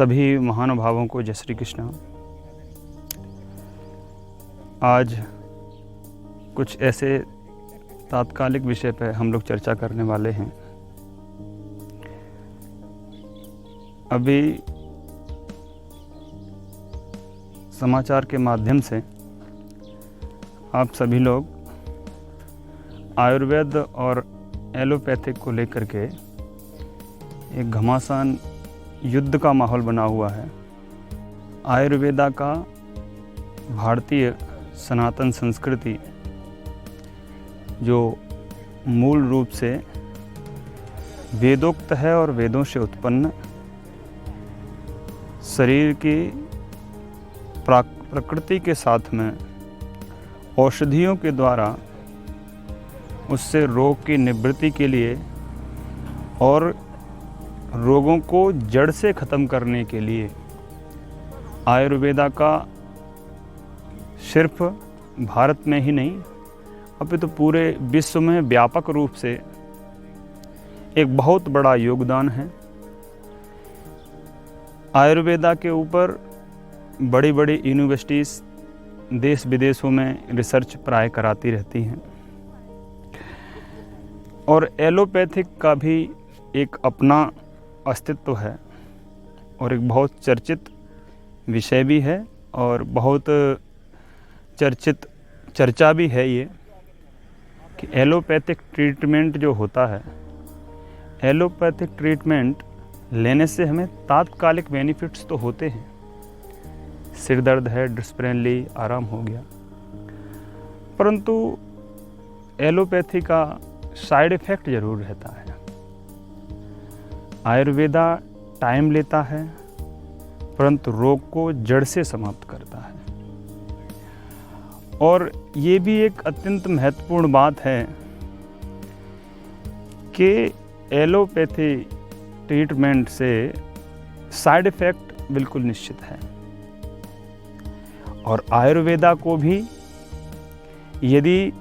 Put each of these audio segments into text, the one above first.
सभी महानुभावों को जय श्री कृष्ण। आज कुछ ऐसे तात्कालिक विषय पर हम लोग चर्चा करने वाले हैं। अभी समाचार के माध्यम से आप सभी लोग आयुर्वेद और एलोपैथिक को लेकर के एक घमासान युद्ध का माहौल बना हुआ है। आयुर्वेदा का भारतीय सनातन संस्कृति जो मूल रूप से वेदोक्त है और वेदों से उत्पन्न शरीर की प्रकृति के साथ में औषधियों के द्वारा उससे रोग की निवृत्ति के लिए और रोगों को जड़ से ख़त्म करने के लिए आयुर्वेदा का सिर्फ भारत में ही नहीं अपितु पूरे विश्व में व्यापक रूप से एक बहुत बड़ा योगदान है। आयुर्वेदा के ऊपर बड़ी बड़ी यूनिवर्सिटीज़ देश विदेशों में रिसर्च प्राय कराती रहती हैं और एलोपैथिक का भी एक अपना अस्तित्व है और एक बहुत चर्चित विषय भी है और बहुत चर्चा भी है ये कि एलोपैथिक ट्रीटमेंट जो होता है, एलोपैथिक ट्रीटमेंट लेने से हमें तात्कालिक बेनिफिट्स तो होते हैं। सिर दर्द है, डिस्पेरेंटली आराम हो गया, परंतु एलोपैथी का साइड इफ़ेक्ट ज़रूर रहता है। आयुर्वेदा टाइम लेता है परंतु रोग को जड़ से समाप्त करता है। और ये भी एक अत्यंत महत्वपूर्ण बात है कि एलोपैथी ट्रीटमेंट से साइड इफ़ेक्ट बिल्कुल निश्चित है और आयुर्वेदा को भी यदि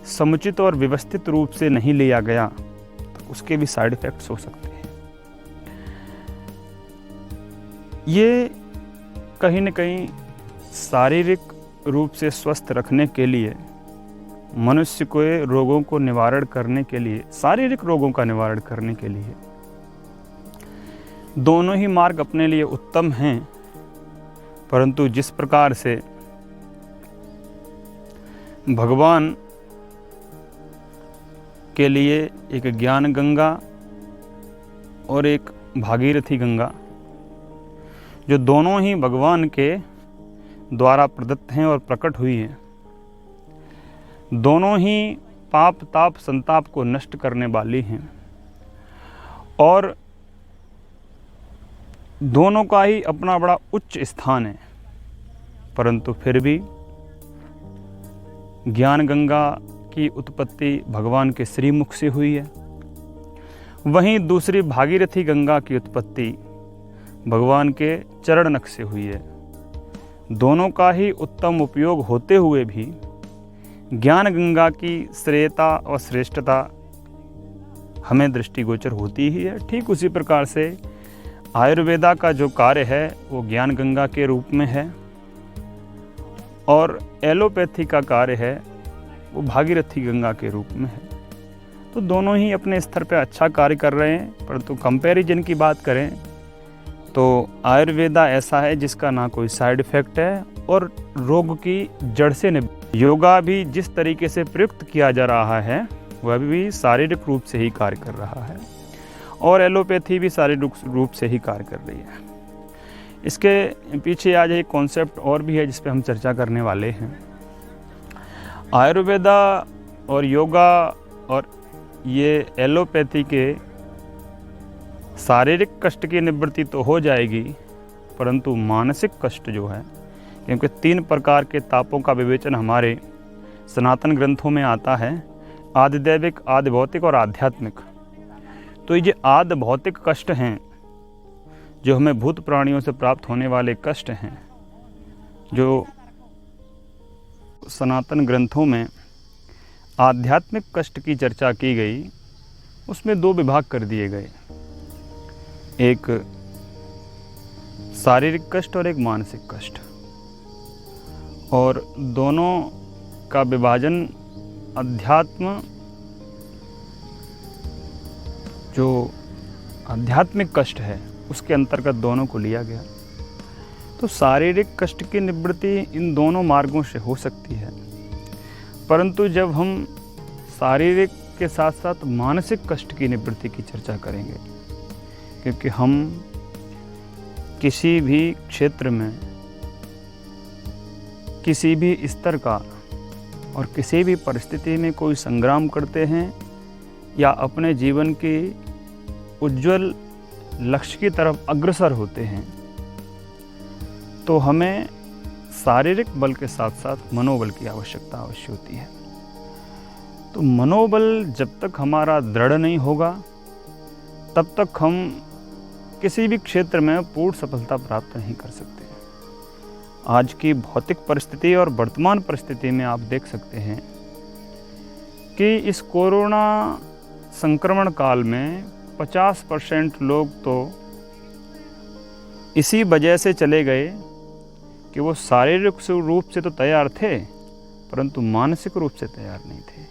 समुचित और व्यवस्थित रूप से नहीं लिया गया तो उसके भी साइड इफ़ेक्ट्स हो सकते हैं। ये कहीं न कहीं शारीरिक रूप से स्वस्थ रखने के लिए, मनुष्य को रोगों को निवारण करने के लिए, शारीरिक रोगों का निवारण करने के लिए दोनों ही मार्ग अपने लिए उत्तम हैं। परंतु जिस प्रकार से भगवान के लिए एक ज्ञान गंगा और एक भागीरथी गंगा, जो दोनों ही भगवान के द्वारा प्रदत्त हैं और प्रकट हुई हैं, दोनों ही पाप ताप संताप को नष्ट करने वाली हैं और दोनों का ही अपना बड़ा उच्च स्थान है। परंतु फिर भी ज्ञान गंगा की उत्पत्ति भगवान के श्रीमुख से हुई है, वहीं दूसरी भागीरथी गंगा की उत्पत्ति भगवान के चरण नख से हुई है। दोनों का ही उत्तम उपयोग होते हुए भी ज्ञान गंगा की श्रेयता और श्रेष्ठता हमें दृष्टिगोचर होती ही है। ठीक उसी प्रकार से आयुर्वेदा का जो कार्य है वो ज्ञान गंगा के रूप में है और एलोपैथी का कार्य है वो भागीरथी गंगा के रूप में है। तो दोनों ही अपने स्तर पर अच्छा कार्य कर रहे हैं, परंतु कंपैरिजन की बात करें तो आयुर्वेदा ऐसा है जिसका ना कोई साइड इफ़ेक्ट है और रोग की जड़ से योगा भी जिस तरीके से प्रयुक्त किया जा रहा है वह भी शारीरिक रूप से ही कार्य कर रहा है और एलोपैथी भी शारीरिक रूप से ही कार्य कर रही है। इसके पीछे आज एक कॉन्सेप्ट और भी है जिस पे हम चर्चा करने वाले हैं। आयुर्वेदा और योगा और ये एलोपैथी के शारीरिक कष्ट की निवृत्ति तो हो जाएगी, परंतु मानसिक कष्ट जो है, क्योंकि 3 प्रकार के तापों का विवेचन हमारे सनातन ग्रंथों में आता है, आदिदैविक, आदि भौतिक और आध्यात्मिक। तो ये आदि भौतिक कष्ट हैं जो हमें भूत प्राणियों से प्राप्त होने वाले कष्ट हैं, जो सनातन ग्रंथों में आध्यात्मिक कष्ट की चर्चा की गई, उसमें 2 विभाग कर दिए गए। एक शारीरिक कष्ट और एक मानसिक कष्ट, और दोनों का विभाजन अध्यात्म, जो आध्यात्मिक कष्ट है उसके अंतर्गत दोनों को लिया गया। तो शारीरिक कष्ट की निवृत्ति इन दोनों मार्गों से हो सकती है, परंतु जब हम शारीरिक के साथ साथ मानसिक कष्ट की निवृत्ति की चर्चा करेंगे, क्योंकि हम किसी भी क्षेत्र में किसी भी स्तर का और किसी भी परिस्थिति में कोई संग्राम करते हैं या अपने जीवन के उज्जवल लक्ष्य की तरफ अग्रसर होते हैं, तो हमें शारीरिक बल के साथ साथ मनोबल की आवश्यकता अवश्य होती है। तो मनोबल जब तक हमारा दृढ़ नहीं होगा तब तक हम किसी भी क्षेत्र में पूर्ण सफलता प्राप्त नहीं कर सकते। आज की भौतिक परिस्थिति और वर्तमान परिस्थिति में आप देख सकते हैं कि इस कोरोना संक्रमण काल में 50% लोग तो इसी वजह से चले गए कि वो शारीरिक रूप से तो तैयार थे परंतु मानसिक रूप से तैयार नहीं थे।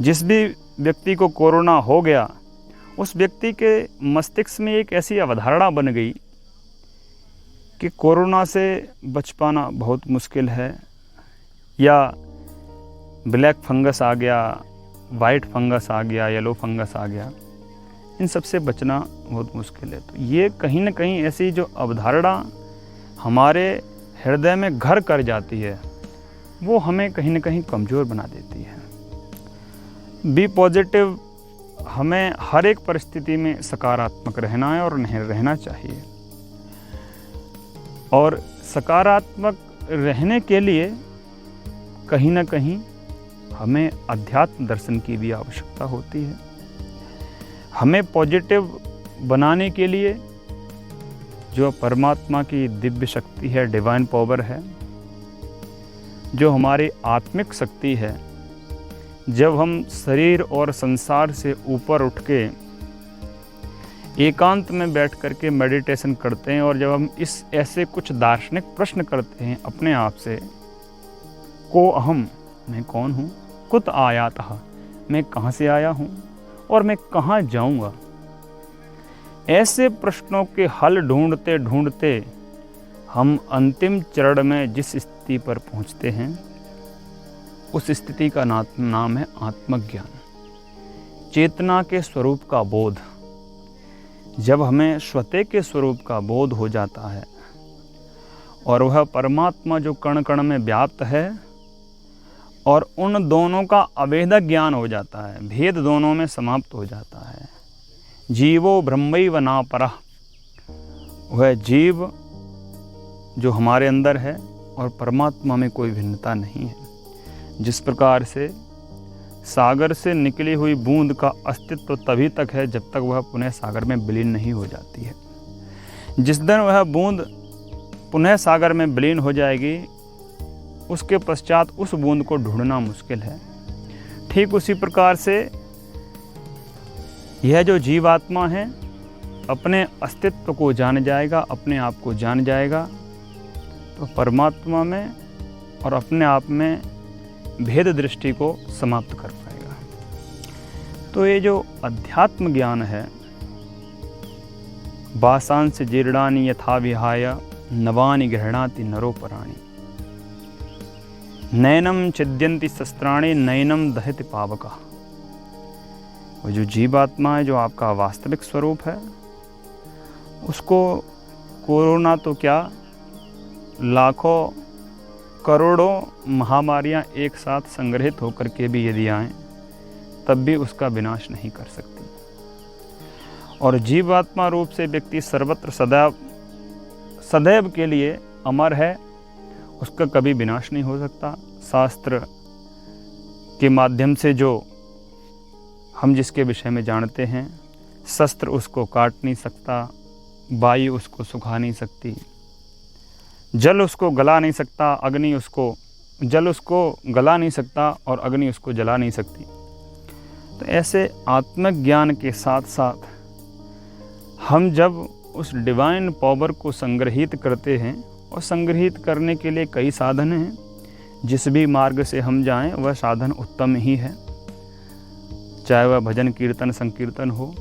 जिस भी व्यक्ति को कोरोना हो गया उस व्यक्ति के मस्तिष्क में एक ऐसी अवधारणा बन गई कि कोरोना से बच पाना बहुत मुश्किल है, या ब्लैक फंगस आ गया, वाइट फंगस आ गया, येलो फंगस आ गया, इन सब से बचना बहुत मुश्किल है। तो ये कहीं ना कहीं ऐसी जो अवधारणा हमारे हृदय में घर कर जाती है वो हमें कहीं ना कहीं कमज़ोर बना देती है। बी पॉजिटिव, हमें हर एक परिस्थिति में सकारात्मक रहना है और नहीं रहना चाहिए, और सकारात्मक रहने के लिए कहीं ना कहीं हमें अध्यात्म दर्शन की भी आवश्यकता होती है। हमें पॉजिटिव बनाने के लिए जो परमात्मा की दिव्य शक्ति है, डिवाइन पावर है, जो हमारी आत्मिक शक्ति है, जब हम शरीर और संसार से ऊपर उठ के एकांत में बैठ करके मेडिटेशन करते हैं और जब हम इस ऐसे कुछ दार्शनिक प्रश्न करते हैं अपने आप से, को अहम, मैं कौन हूँ, कुत आयातः, मैं कहाँ से आया हूँ और मैं कहाँ जाऊँगा, ऐसे प्रश्नों के हल ढूंढते ढूंढते हम अंतिम चरण में जिस स्थिति पर पहुँचते हैं उस स्थिति का नाम है आत्मज्ञान, चेतना के स्वरूप का बोध। जब हमें स्वते के स्वरूप का बोध हो जाता है और वह परमात्मा जो कण कण में व्याप्त है और उन दोनों का अभेद ज्ञान हो जाता है, भेद दोनों में समाप्त हो जाता है। जीवो ब्रह्मैव न परः, वह जीव जो हमारे अंदर है और परमात्मा में कोई भिन्नता नहीं है। जिस प्रकार से सागर से निकली हुई बूंद का अस्तित्व तभी तक है जब तक वह पुनः सागर में विलीन नहीं हो जाती है। जिस दिन वह बूंद पुनः सागर में विलीन हो जाएगी उसके पश्चात उस बूंद को ढूंढना मुश्किल है। ठीक उसी प्रकार से यह जो जीवात्मा है अपने अस्तित्व को जान जाएगा, अपने आप को जान जाएगा, तो परमात्मा में और अपने आप में भेद दृष्टि को समाप्त कर पाएगा। तो ये जो अध्यात्म ज्ञान है, वासांस जीर्णानि यथा विहाय नवानि गृह्णाति नरोपराणि, नैनम छिद्यन्ति शस्त्राणि नैनम दहति पावकः। वो जो जीवात्मा है, जो आपका वास्तविक स्वरूप है, उसको कोरोना तो क्या, लाखों करोड़ों महामारियां एक साथ संग्रहित होकर के भी यदि आएँ तब भी उसका विनाश नहीं कर सकती। और जीवात्मा रूप से व्यक्ति सर्वत्र सदैव के लिए अमर है, उसका कभी विनाश नहीं हो सकता। शास्त्र के माध्यम से जो हम जिसके विषय में जानते हैं, शस्त्र उसको काट नहीं सकता, वायु उसको सुखा नहीं सकती, जल उसको गला नहीं सकता, जल उसको गला नहीं सकता और अग्नि उसको जला नहीं सकती। तो ऐसे आत्मज्ञान के साथ साथ हम जब उस डिवाइन पावर को संग्रहित करते हैं, और संग्रहित करने के लिए कई साधन हैं। जिस भी मार्ग से हम जाएं वह साधन उत्तम ही है, चाहे वह भजन कीर्तन संकीर्तन हो,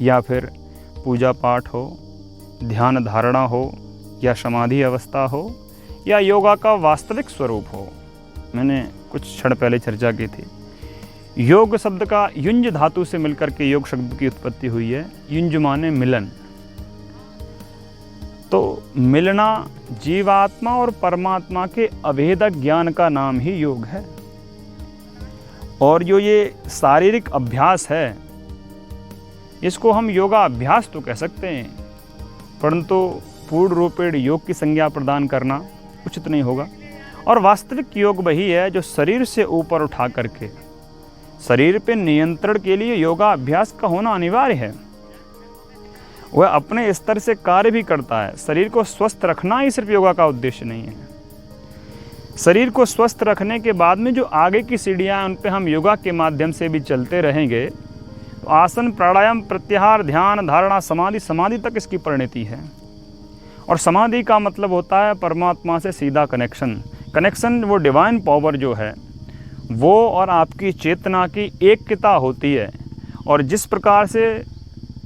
या फिर पूजा पाठ हो, ध्यान धारणा हो, या समाधि अवस्था हो, या योगा का वास्तविक स्वरूप हो। मैंने कुछ क्षण पहले चर्चा की थी, योग शब्द का युंज धातु से मिलकर के योग शब्द की उत्पत्ति हुई है। युंज माने मिलन, तो मिलना जीवात्मा और परमात्मा के अभेदक ज्ञान का नाम ही योग है। और जो ये शारीरिक अभ्यास है, इसको हम योगा अभ्यास तो कह सकते हैं, परंतु पूर्ण रूपेण योग की संज्ञा प्रदान करना उचित नहीं होगा। और वास्तविक योग वही है जो शरीर से ऊपर उठा करके शरीर पे नियंत्रण के लिए योगा अभ्यास का होना अनिवार्य है। वह अपने स्तर से कार्य भी करता है। शरीर को स्वस्थ रखना ही सिर्फ योगा का उद्देश्य नहीं है। शरीर को स्वस्थ रखने के बाद में जो आगे की सीढ़ियाँ, उन पे हम योगा के माध्यम से भी चलते रहेंगे, तो आसन, प्राणायाम, प्रत्याहार, ध्यान, धारणा, समाधि तक इसकी परिणति है। और समाधि का मतलब होता है परमात्मा से सीधा कनेक्शन। वो डिवाइन पावर जो है वो और आपकी चेतना की एकता होती है। और जिस प्रकार से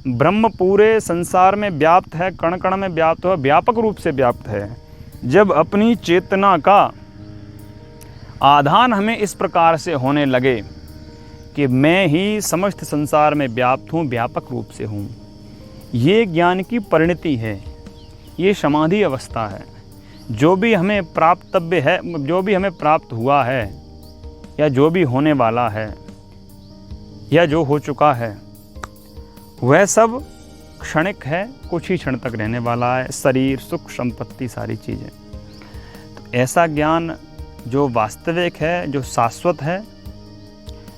ब्रह्म पूरे संसार में व्याप्त है, कण कण में व्याप्त है, व्यापक रूप से व्याप्त है, जब अपनी चेतना का आधान हमें इस प्रकार से होने लगे कि मैं ही समस्त संसार में व्याप्त हूँ, व्यापक रूप से हूँ, ये ज्ञान की परिणति है, ये समाधि अवस्था है। जो भी हमें प्राप्तव्य है, जो भी हमें प्राप्त हुआ है, या जो भी होने वाला है, या जो हो चुका है, वह सब क्षणिक है, कुछ ही क्षण तक रहने वाला है। शरीर, सुख, संपत्ति, सारी चीज़ें। तो ऐसा ज्ञान जो वास्तविक है, जो शाश्वत है,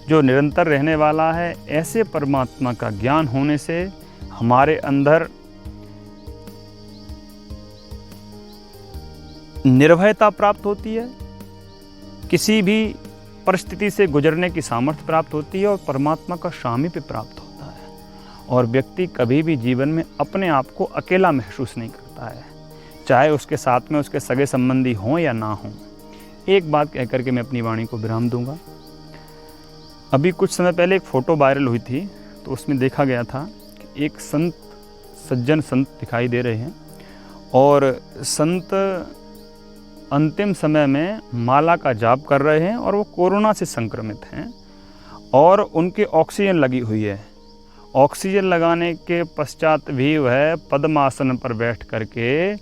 जो निरंतर रहने वाला है, ऐसे परमात्मा का ज्ञान होने से हमारे अंदर निर्भयता प्राप्त होती है, किसी भी परिस्थिति से गुजरने की सामर्थ्य प्राप्त होती है, और परमात्मा का सामीप्य प्राप्त होता है। और व्यक्ति कभी भी जीवन में अपने आप को अकेला महसूस नहीं करता है, चाहे उसके साथ में उसके सगे संबंधी हों या ना हों। एक बात कह करके मैं अपनी वाणी को विराम दूंगा। अभी कुछ समय पहले एक फ़ोटो वायरल हुई थी, तो उसमें देखा गया था कि एक सज्जन संत दिखाई दे रहे हैं, और संत अंतिम समय में माला का जाप कर रहे हैं, और वो कोरोना से संक्रमित हैं, और उनके ऑक्सीजन लगी हुई है। ऑक्सीजन लगाने के पश्चात भी वह पद्मासन पर बैठ करके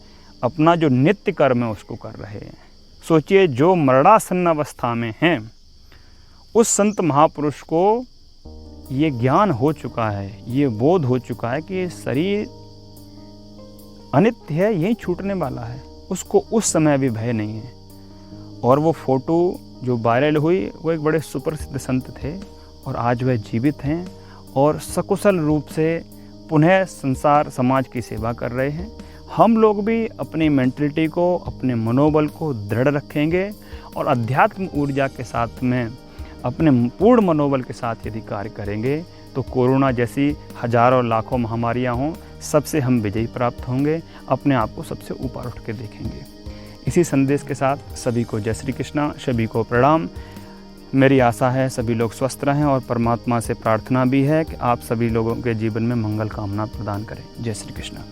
अपना जो नित्य कर्म है उसको कर रहे हैं। सोचिए, जो मरणासन्न अवस्था में हैं, उस संत महापुरुष को ये ज्ञान हो चुका है, ये बोध हो चुका है कि ये शरीर अनित्य है, यही छूटने वाला है। उसको उस समय भी भय नहीं है। और वो फोटो जो वायरल हुई, वो एक बड़े सुप्रसिद्ध संत थे, और आज वह जीवित हैं और सकुशल रूप से पुनः संसार समाज की सेवा कर रहे हैं। हम लोग भी अपनी मेंटलिटी को, अपने मनोबल को दृढ़ रखेंगे, और अध्यात्म ऊर्जा के साथ में अपने पूर्ण मनोबल के साथ यदि कार्य करेंगे, तो कोरोना जैसी हजारों लाखों महामारियां हों, सबसे हम विजयी प्राप्त होंगे, अपने आप को सबसे ऊपर उठ के देखेंगे। इसी संदेश के साथ सभी को जय श्री कृष्णा, सभी को प्रणाम। मेरी आशा है सभी लोग स्वस्थ रहें, और परमात्मा से प्रार्थना भी है कि आप सभी लोगों के जीवन में मंगल कामना प्रदान करें। जय श्री कृष्णा।